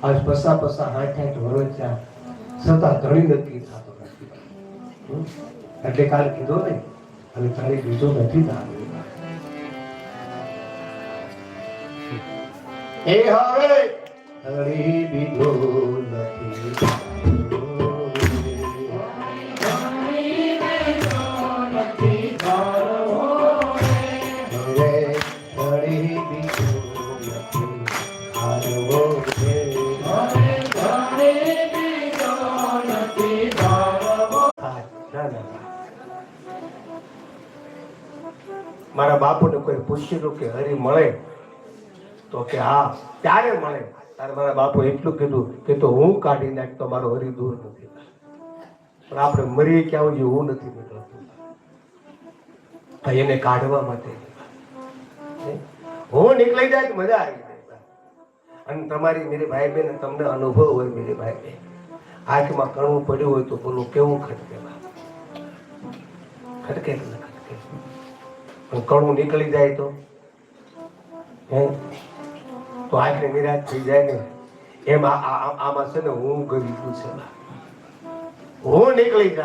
આજ પસા 60 વર્ષ થયા છતાં ધણી નક્કી થતો નથી. એટલે કાલે કીધો ને અને તારી બીજો નથી થતો. એ હવે ધણી બીજો નથી. મારા બાપુને કોઈ પૂછ્યું કે હરી મળે તો કે હા ત્યારે મળે. ત્યારે મારા બાપુ એટલું કીધું કે તો હું કાઢી નાખ તો મારો હરી દૂર નથી. પણ આપણે મરી ક્યાં આવું હું નથી નીકળતું એને કાઢવા માટે. હું નીકળી જાય તો મજા આવી જાય. અને તમારી મેરી ભાઈ બેન તમને અનુભવ હોય મેરી ભાઈ બેન આંખમાં કણવું પડ્યું હોય તો બોલું કેવું ખટકે ખટકે કણું નીકળી જાય તો આંખને નિરાશ થઈ જાય ને એમ આમાં છે ને હું ગરીબ છે હું નીકળી જાય.